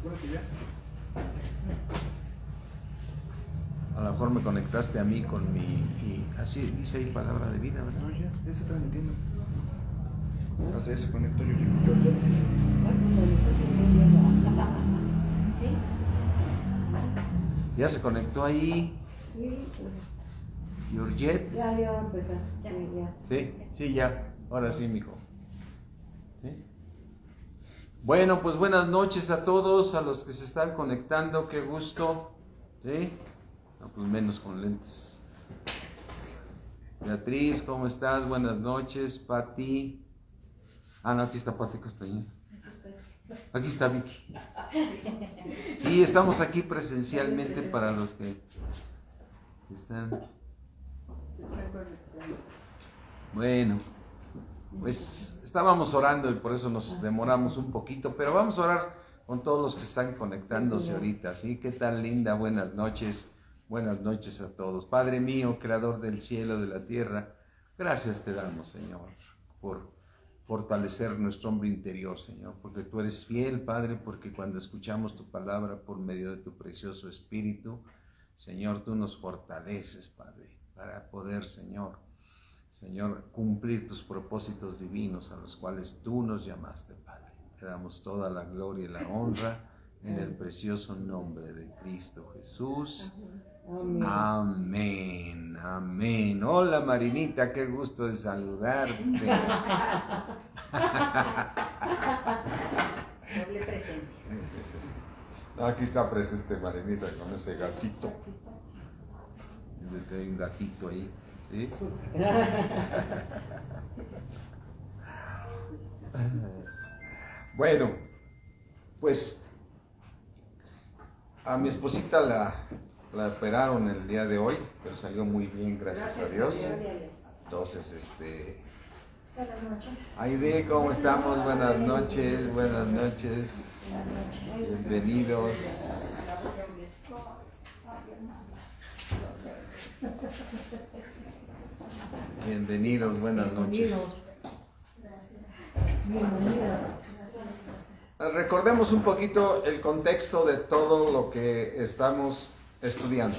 supone que ya. A lo mejor me conectaste a mí con mi... así dice ahí palabra de vida, ¿verdad? No, ya está transmitiendo. O sea, ya se conectó yo. ¿Sí? Ya se conectó ahí. Sí. Georgette. Ya empezó. Ya. Sí, ya. Ahora sí, mijo. ¿Sí? Bueno, pues buenas noches a todos, a los que se están conectando. Qué gusto. ¿Sí? No, pues menos con lentes. Beatriz, ¿cómo estás? Buenas noches. Pati. Ah, no, aquí está Pati Castañeda. Aquí está Vicky. Sí, estamos aquí presencialmente para los que están. Bueno, pues estábamos orando y por eso nos demoramos un poquito, pero vamos a orar con todos los que están conectándose ahorita, ¿sí? ¿Qué tal, linda? Buenas noches a todos. Padre mío, creador del cielo, de la tierra, gracias te damos, Señor, por fortalecer nuestro hombre interior, Señor, porque tú eres fiel, Padre, porque cuando escuchamos tu palabra por medio de tu precioso Espíritu, Señor, tú nos fortaleces, Padre, para poder, Señor, cumplir tus propósitos divinos a los cuales tú nos llamaste, Padre. Te damos toda la gloria y la honra en el precioso nombre de Cristo Jesús. Amén. Amén. Hola, Marinita, qué gusto de saludarte. Doble presencia. No, aquí está presente Marinita con ese gatito. Hay un gatito ahí. ¿Sí? Bueno, pues a mi esposita la operaron el día de hoy, pero salió muy bien, gracias a Dios. Entonces, Aide, ¿cómo estamos? Buenas noches. Bienvenidos. Bienvenidos, buenas noches. Recordemos un poquito el contexto de todo lo que estamos estudiando.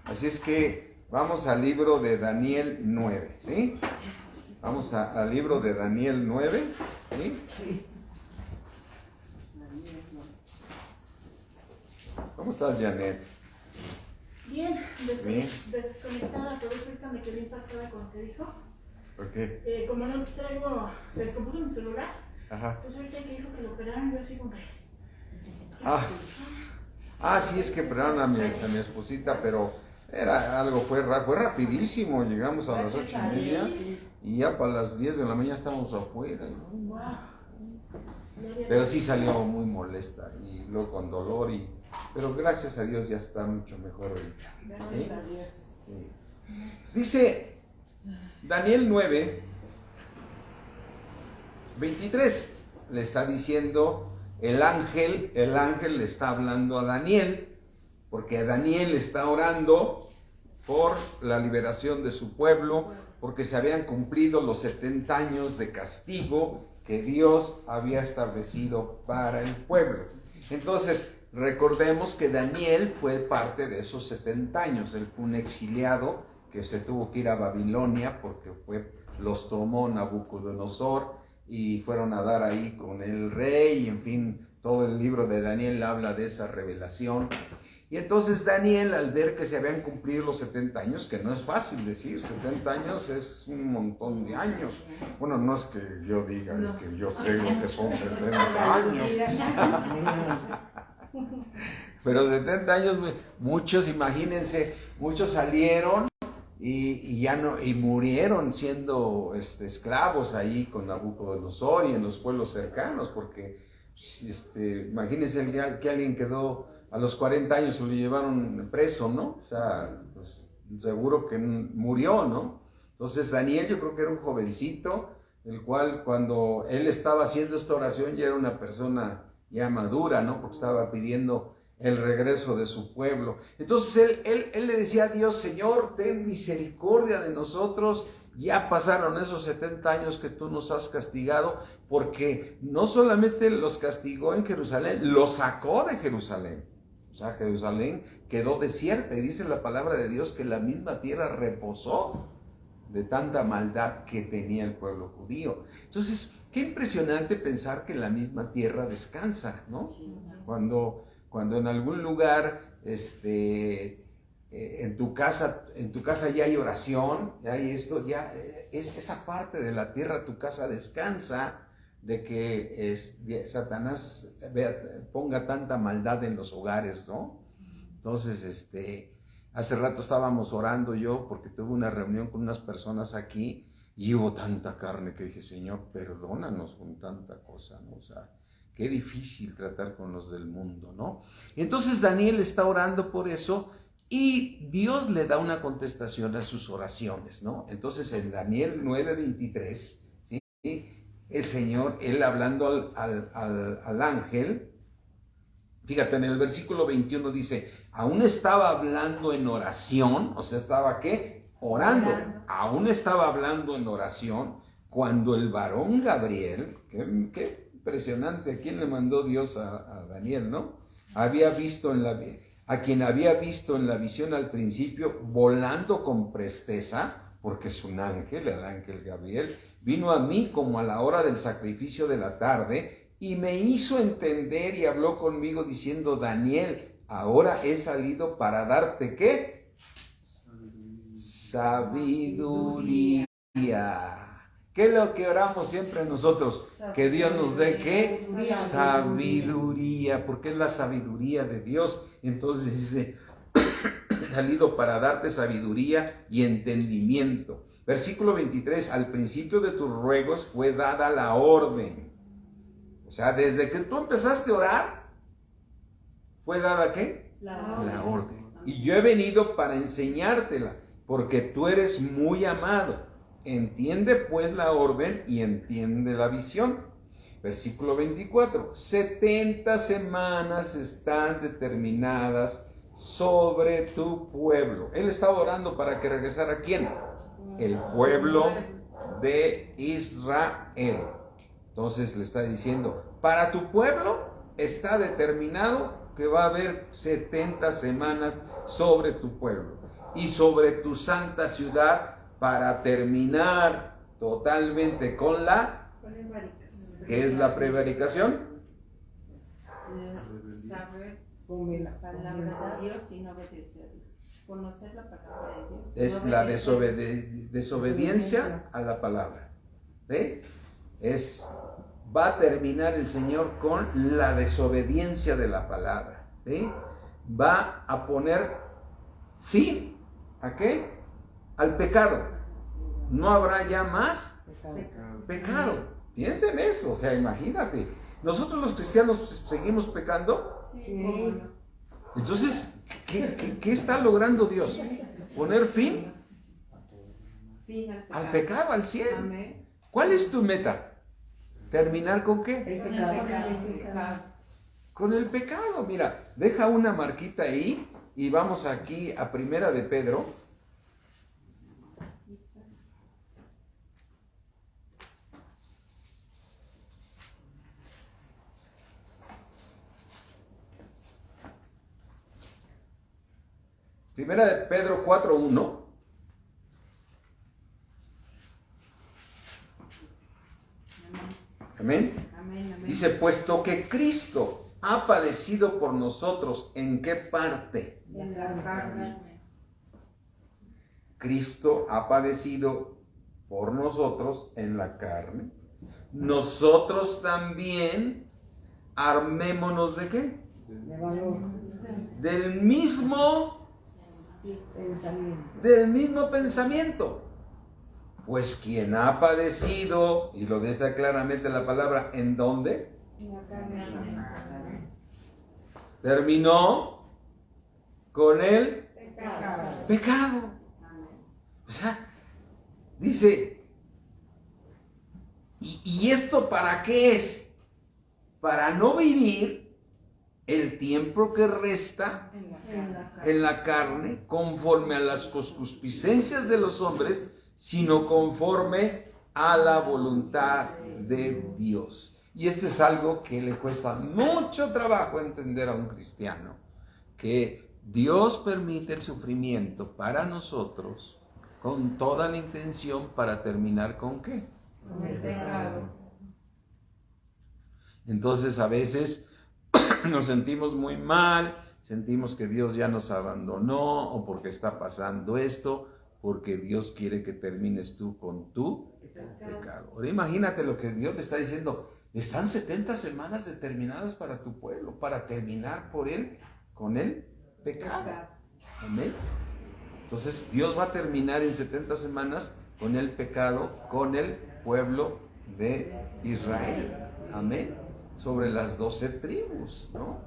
Así es que vamos al libro de Daniel 9, ¿sí? Vamos al libro de Daniel 9, ¿sí? ¿Cómo estás, Janet? Bien, desconectada, pero ahorita me quedé impactada con lo que dijo. ¿Por qué? Como no traigo, se descompuso mi celular. Ajá. Entonces ahorita que dijo que lo operaron, yo así como que... Sí, es que operaron a mi esposita, pero fue rapidísimo. Llegamos a las 8:30 y ya para las 10 de la mañana estamos afuera, ¿no? Wow. Pero sí salió muy molesta y luego con dolor, pero gracias a Dios ya está mucho mejor ahorita. ¿Sí? Sí. Dice Daniel 9, 23, le está diciendo el ángel le está hablando a Daniel, porque Daniel está orando por la liberación de su pueblo, porque se habían cumplido los 70 años de castigo que Dios había establecido para el pueblo. Entonces, recordemos que Daniel fue parte de esos 70 años. Él fue un exiliado que se tuvo que ir a Babilonia porque los tomó Nabucodonosor y fueron a dar ahí con el rey, y en fin, todo el libro de Daniel habla de esa revelación. Y entonces Daniel, al ver que se habían cumplido los 70 años, que no es fácil decir, 70 años es un montón de años. Bueno, no es que yo diga, es que yo sé lo que son 70 años. Pero 70 años, muchos, imagínense, muchos salieron y ya no, y murieron siendo esclavos ahí con Nabucodonosor y en los pueblos cercanos, porque imagínense que alguien quedó a los 40 años, se lo llevaron preso, ¿no? O sea, pues seguro que murió, ¿no? Entonces Daniel, yo creo que era un jovencito, el cual cuando él estaba haciendo esta oración ya era una persona ya madura, ¿no? Porque estaba pidiendo el regreso de su pueblo. Entonces él le decía a Dios: Señor, ten misericordia de nosotros ya pasaron esos 70 años que tú nos has castigado, porque no solamente los castigó en Jerusalén, los sacó de Jerusalén. O sea, Jerusalén quedó desierta y dice la palabra de Dios que la misma tierra reposó de tanta maldad que tenía el pueblo judío. Entonces, qué impresionante pensar que la misma tierra descansa, ¿no? Cuando en algún lugar, en tu casa ya hay oración, ya hay esto, ya es esa parte de la tierra, tu casa descansa de que Satanás ponga tanta maldad en los hogares, ¿no? Entonces, hace rato estábamos orando yo porque tuve una reunión con unas personas aquí y hubo tanta carne que dije, Señor, perdónanos con tanta cosa, ¿no? O sea, qué difícil tratar con los del mundo, ¿no? Entonces Daniel está orando por eso y Dios le da una contestación a sus oraciones, ¿no? Entonces en Daniel 9:23, ¿sí? El Señor, él hablando al ángel, fíjate, en el versículo 21 dice, aún estaba hablando en oración, o sea, ¿estaba qué? Orando. Aún estaba hablando en oración, cuando el varón Gabriel, qué impresionante, ¿a quién le mandó Dios a Daniel, no? A quien había visto en la visión al principio, volando con presteza, porque es un ángel, el ángel Gabriel, vino a mí como a la hora del sacrificio de la tarde, y me hizo entender y habló conmigo diciendo, Daniel, ahora he salido para darte, ¿qué? Sabiduría. ¿Qué es lo que oramos siempre nosotros? Que Dios nos dé, ¿qué? Sabiduría, porque es la sabiduría de Dios. Entonces dice, he salido para darte sabiduría y entendimiento. Versículo 23, al principio de tus ruegos fue dada la orden. O sea, desde que tú empezaste a orar, ¿fue dada qué? La orden. Y yo he venido para enseñártela, porque tú eres muy amado. Entiende pues la orden y entiende la visión. Versículo 24, 70 semanas están determinadas sobre tu pueblo. Él estaba orando para que regresara, ¿a quién? El pueblo de Israel. Entonces le está diciendo, para tu pueblo está determinado que va a haber 70 semanas sobre tu pueblo y sobre tu santa ciudad, para terminar totalmente con la, ¿qué es la prevaricación? Saber la palabra de Dios y no obedecerla. Conocer la palabra de Dios. Es la desobediencia a la palabra. ¿Sí? Va a terminar el Señor con la desobediencia de la palabra. ¿Sí? Va a poner fin, ¿a qué? Al pecado. No habrá ya más pecado. Piensen eso, o sea, imagínate. Nosotros los cristianos seguimos pecando. Sí. Entonces, ¿qué está logrando Dios? Poner fin al pecado, al cielo. Amén. ¿Cuál es tu meta? ¿Terminar con qué? Con el pecado. Mira, deja una marquita ahí y vamos aquí a Primera de Pedro. Primera de Pedro 4:1. Amén. Amén, amén. Dice, puesto que Cristo ha padecido por nosotros, ¿en qué parte? En la carne. Cristo ha padecido por nosotros en la carne. Nosotros también armémonos ¿de qué? De valor. Del mismo pensamiento. Pues quien ha padecido, y lo dice claramente la palabra, ¿en dónde? En la carne. Terminó con el Pecado. pecado. O sea, dice, ¿y esto para qué es? Para no vivir el tiempo que resta en la carne, conforme a las concupiscencias de los hombres, sino conforme a la voluntad de Dios. Y este es algo que le cuesta mucho trabajo entender a un cristiano, que Dios permite el sufrimiento para nosotros con toda la intención para terminar ¿con qué? Con el pecado. Entonces a veces nos sentimos muy mal, sentimos que Dios ya nos abandonó o porque está pasando esto, porque Dios quiere que termines tú con tu pecado. Ahora imagínate lo que Dios le está diciendo. Están 70 semanas determinadas para tu pueblo, para terminar por él, con el pecado. Amén. Entonces Dios va a terminar en 70 semanas con el pecado, con el pueblo de Israel. Amén. Sobre las 12 tribus, ¿no?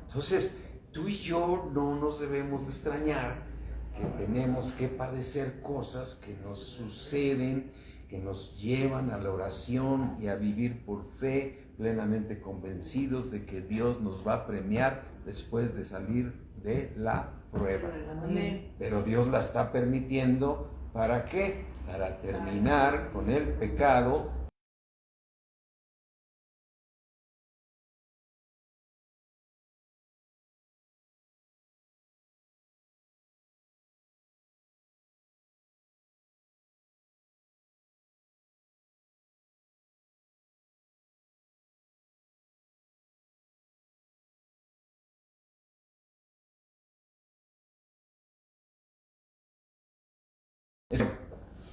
Entonces, tú y yo no nos debemos de extrañar que tenemos que padecer cosas que nos suceden, que nos llevan a la oración y a vivir por fe, plenamente convencidos de que Dios nos va a premiar después de salir de la prueba. Amén. Pero Dios la está permitiendo, ¿para qué? Para terminar con el pecado.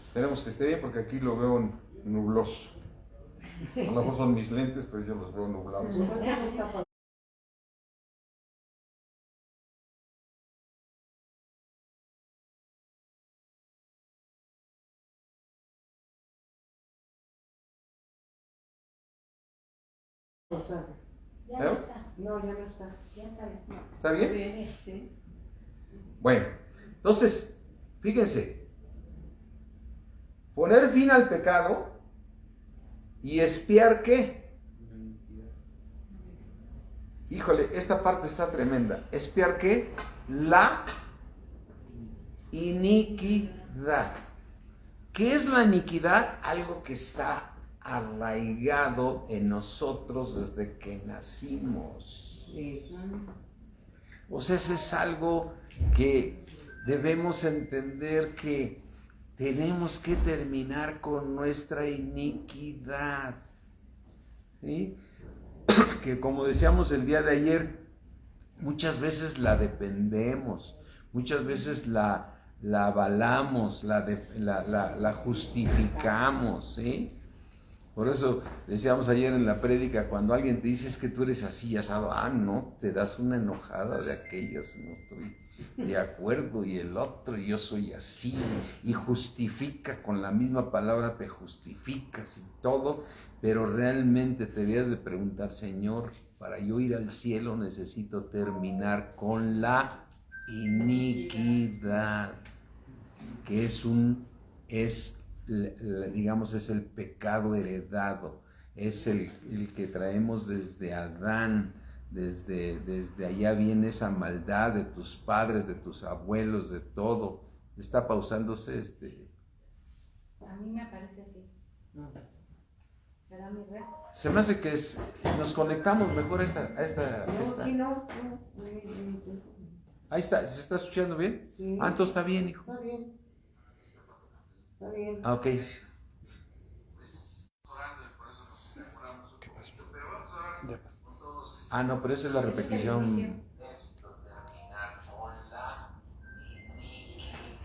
Esperemos que esté bien porque aquí lo veo nubloso. A lo mejor son mis lentes, pero yo los veo nublados. Ya no está. No, ya no está. Ya está bien. ¿Está bien? Sí. Bueno, entonces, fíjense, poner fin al pecado y expiar ¿qué? Híjole, esta parte está tremenda. ¿Expiar qué? La iniquidad. ¿Qué es la iniquidad? Algo que está arraigado en nosotros desde que nacimos. O sea, eso es algo que debemos entender, que tenemos que terminar con nuestra iniquidad. ¿Sí? Que como decíamos el día de ayer, muchas veces la dependemos, muchas veces la avalamos, la justificamos, ¿sí? Por eso decíamos ayer en la prédica, cuando alguien te dice es que tú eres así, asado, no, te das una enojada de aquellas, no estoy de acuerdo, y el otro, y yo soy así, y justifica, con la misma palabra te justificas y todo, pero realmente te debías de preguntar, Señor, para yo ir al cielo necesito terminar con la iniquidad, que es el pecado heredado, es el que traemos desde Adán, desde allá viene esa maldad de tus padres, de tus abuelos, de todo. Está pausándose A mí me aparece así. ¿Será mi red? Se me hace que nos conectamos mejor a esta. No, aquí no. Ahí está, ¿se está escuchando bien? Sí. Entonces está bien, hijo. Está bien. Está bien. Ok. ¿Qué pasó? Ya pasó. No, pero esa es la repetición.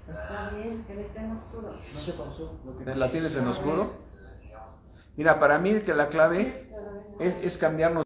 Está bien, que esté en oscuro. No se pausó. ¿La tienes en oscuro? Mira, para mí que la clave es cambiarnos